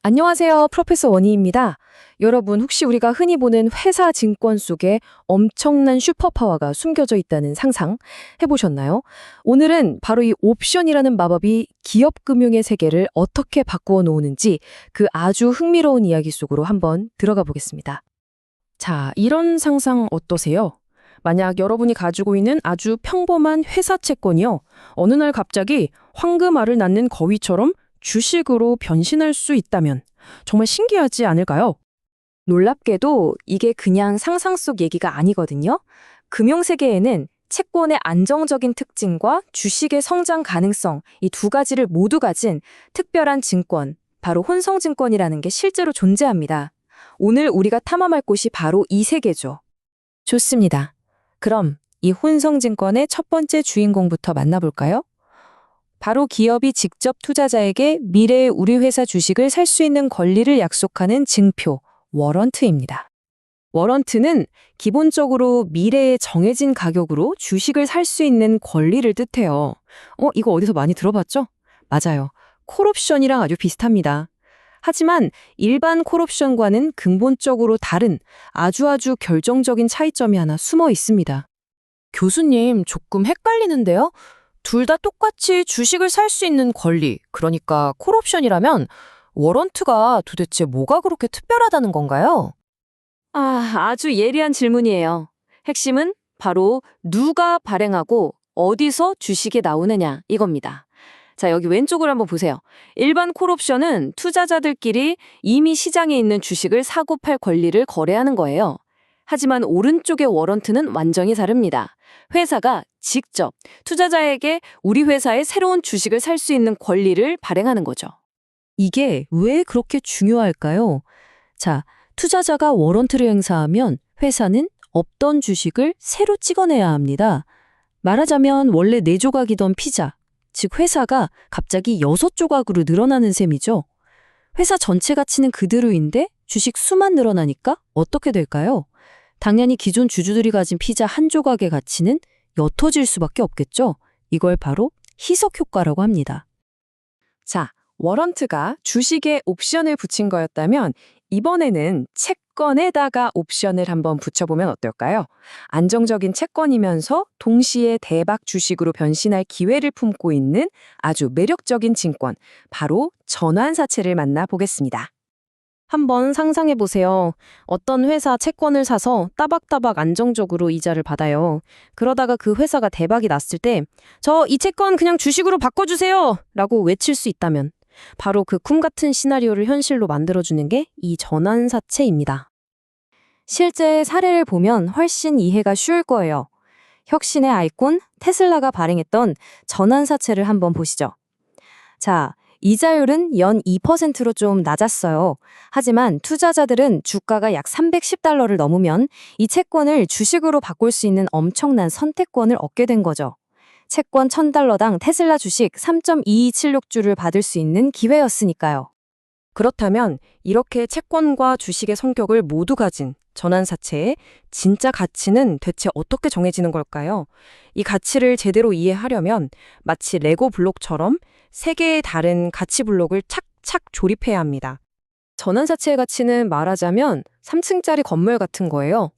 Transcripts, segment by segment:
안녕하세요. 프로페서 원희입니다. 여러분, 혹시 우리가 흔히 보는 회사 증권 속에 엄청난 슈퍼파워가 숨겨져 있다는 상상 해보셨나요? 오늘은 바로 이 옵션이라는 마법이 기업 금융의 세계를 어떻게 바꾸어 놓는지 그 아주 흥미로운 이야기 속으로 한번 들어가 보겠습니다. 자, 이런 상상 어떠세요? 만약 여러분이 가지고 있는 아주 평범한 회사 채권이요. 어느 날 갑자기 황금알을 낳는 거위처럼 주식으로 변신할 수 있다면 정말 신기하지 않을까요? 놀랍게도 이게 그냥 상상 속 얘기가 아니거든요. 금융세계에는 채권의 안정적인 특징과 주식의 성장 가능성, 이 두 가지를 모두 가진 특별한 증권, 바로 혼성증권이라는 게 실제로 존재합니다. 오늘 우리가 탐험할 곳이 바로 이 세계죠. 좋습니다. 그럼 이 혼성증권의 첫 번째 주인공부터 만나볼까요? 바로 기업이 직접 투자자에게 미래의 우리 회사 주식을 살 수 있는 권리를 약속하는 증표, 워런트입니다. 워런트는 기본적으로 미래의 정해진 가격으로 주식을 살 수 있는 권리를 뜻해요. 이거 어디서 많이 들어봤죠? 맞아요. 콜옵션이랑 아주 비슷합니다. 하지만 일반 콜옵션과는 근본적으로 다른 아주 결정적인 차이점이 하나 숨어 있습니다. 교수님, 조금 헷갈리는데요? 둘 다 똑같이 주식을 살 수 있는 권리, 그러니까 콜옵션이라면 워런트가 도대체 뭐가 그렇게 특별하다는 건가요? 아주 예리한 질문이에요. 핵심은 바로 누가 발행하고 어디서 주식이 나오느냐 이겁니다. 자, 여기 왼쪽을 한번 보세요. 일반 콜옵션은 투자자들끼리 이미 시장에 있는 주식을 사고 팔 권리를 거래하는 거예요. 하지만 오른쪽의 워런트는 완전히 다릅니다. 회사가 직접 투자자에게 우리 회사의 새로운 주식을 살 수 있는 권리를 발행하는 거죠. 이게 왜 그렇게 중요할까요? 자, 투자자가 워런트를 행사하면 회사는 없던 주식을 새로 찍어내야 합니다. 말하자면 원래 4조각이던 피자, 즉 회사가 갑자기 6조각으로 늘어나는 셈이죠. 회사 전체 가치는 그대로인데 주식 수만 늘어나니까 어떻게 될까요? 당연히 기존 주주들이 가진 피자 한 조각의 가치는 옅어질 수밖에 없겠죠. 이걸 바로 희석 효과라고 합니다. 자, 워런트가 주식에 옵션을 붙인 거였다면 이번에는 채권에다가 옵션을 한번 붙여보면 어떨까요? 안정적인 채권이면서 동시에 대박 주식으로 변신할 기회를 품고 있는 아주 매력적인 증권, 바로 전환사채를 만나보겠습니다. 한번 상상해 보세요. 어떤 회사 채권을 사서 따박따박 안정적으로 이자를 받아요. 그러다가 그 회사가 대박이 났을 때 저 이 채권 그냥 주식으로 바꿔주세요! 라고 외칠 수 있다면 바로 그 꿈 같은 시나리오를 현실로 만들어주는 게 이 전환사채입니다. 실제 사례를 보면 훨씬 이해가 쉬울 거예요. 혁신의 아이콘 테슬라가 발행했던 전환사채를 한번 보시죠. 자, 이자율은 연 2%로 좀 낮았어요. 하지만 투자자들은 주가가 약 $310를 넘으면 이 채권을 주식으로 바꿀 수 있는 엄청난 선택권을 얻게 된 거죠. 채권 $1,000당 테슬라 주식 3.2276주를 받을 수 있는 기회였으니까요. 그렇다면 이렇게 채권과 주식의 성격을 모두 가진 전환사채의 진짜 가치는 대체 어떻게 정해지는 걸까요? 이 가치를 제대로 이해하려면 마치 레고 블록처럼 3개의 다른 가치 블록을 착착 조립해야 합니다. 전환사채의 가치는 말하자면 3층짜리 건물 같은 거예요.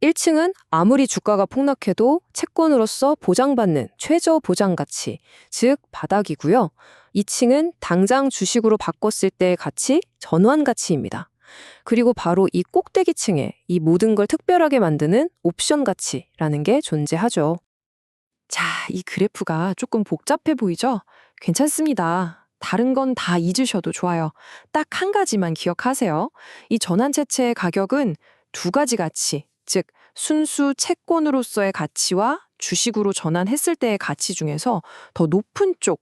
1층은 아무리 주가가 폭락해도 채권으로서 보장받는 최저 보장 가치, 즉 바닥이고요. 2층은 당장 주식으로 바꿨을 때의 가치, 전환 가치입니다. 그리고 바로 이 꼭대기층에 이 모든 걸 특별하게 만드는 옵션 가치라는 게 존재하죠. 자, 이 그래프가 조금 복잡해 보이죠? 괜찮습니다. 다른 건 다 잊으셔도 좋아요. 딱 한 가지만 기억하세요. 이 전환채채의 가격은 두 가지 가치, 즉 순수 채권으로서의 가치와 주식으로 전환했을 때의 가치 중에서 더 높은 쪽,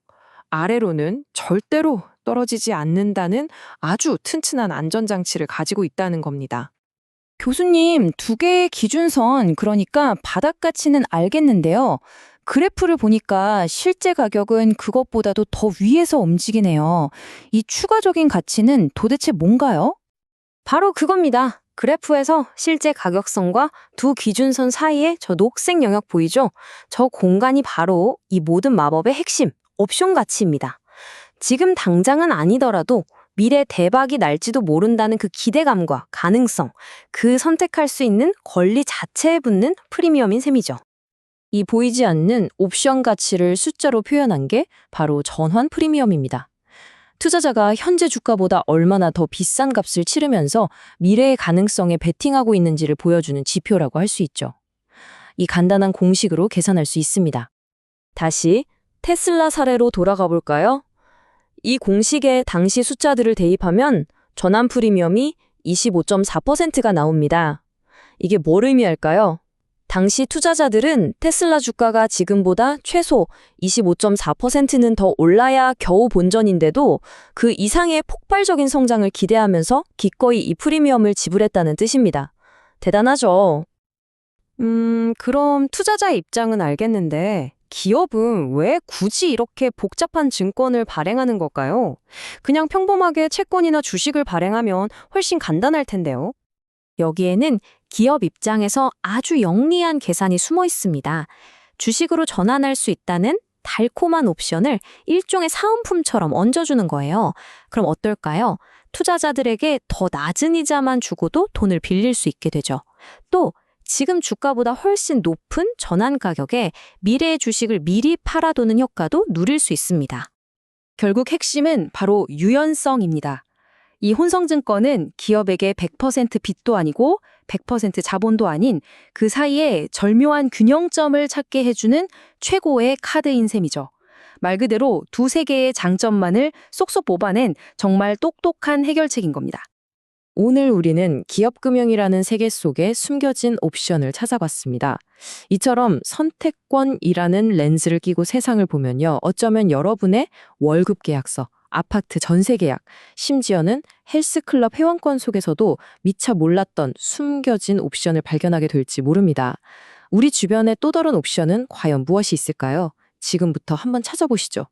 아래로는 절대로 떨어지지 않는다는 아주 튼튼한 안전장치를 가지고 있다는 겁니다. 교수님, 두 개의 기준선, 그러니까 바닥 가치는 알겠는데요. 그래프를 보니까 실제 가격은 그것보다도 더 위에서 움직이네요. 이 추가적인 가치는 도대체 뭔가요? 바로 그겁니다. 그래프에서 실제 가격선과 두 기준선 사이에 저 녹색 영역 보이죠? 저 공간이 바로 이 모든 마법의 핵심, 옵션 가치입니다. 지금 당장은 아니더라도 미래 대박이 날지도 모른다는 그 기대감과 가능성, 그 선택할 수 있는 권리 자체에 붙는 프리미엄인 셈이죠. 이 보이지 않는 옵션 가치를 숫자로 표현한 게 바로 전환 프리미엄입니다. 투자자가 현재 주가보다 얼마나 더 비싼 값을 치르면서 미래의 가능성에 베팅하고 있는지를 보여주는 지표라고 할 수 있죠. 이 간단한 공식으로 계산할 수 있습니다. 다시 테슬라 사례로 돌아가 볼까요? 이 공식에 당시 숫자들을 대입하면 전환 프리미엄이 25.4%가 나옵니다. 이게 뭘 의미할까요? 당시 투자자들은 테슬라 주가가 지금보다 최소 25.4%는 더 올라야 겨우 본전인데도 그 이상의 폭발적인 성장을 기대하면서 기꺼이 이 프리미엄을 지불했다는 뜻입니다. 대단하죠? 그럼 투자자의 입장은 알겠는데 기업은 왜 굳이 이렇게 복잡한 증권을 발행하는 걸까요? 그냥 평범하게 채권이나 주식을 발행하면 훨씬 간단할 텐데요. 여기에는 기업 입장에서 아주 영리한 계산이 숨어 있습니다. 주식으로 전환할 수 있다는 달콤한 옵션을 일종의 사은품처럼 얹어주는 거예요. 그럼 어떨까요? 투자자들에게 더 낮은 이자만 주고도 돈을 빌릴 수 있게 되죠. 또 지금 주가보다 훨씬 높은 전환 가격에 미래의 주식을 미리 팔아두는 효과도 누릴 수 있습니다. 결국 핵심은 바로 유연성입니다. 이 혼성증권은 기업에게 100% 빚도 아니고 100% 자본도 아닌 그 사이에 절묘한 균형점을 찾게 해주는 최고의 카드인 셈이죠. 말 그대로 두세 개의 장점만을 쏙쏙 뽑아낸 정말 똑똑한 해결책인 겁니다. 오늘 우리는 기업금융이라는 세계 속에 숨겨진 옵션을 찾아봤습니다. 이처럼 선택권이라는 렌즈를 끼고 세상을 보면요. 어쩌면 여러분의 월급 계약서, 아파트 전세 계약, 심지어는 헬스클럽 회원권 속에서도 미처 몰랐던 숨겨진 옵션을 발견하게 될지 모릅니다. 우리 주변의 또 다른 옵션은 과연 무엇이 있을까요? 지금부터 한번 찾아보시죠.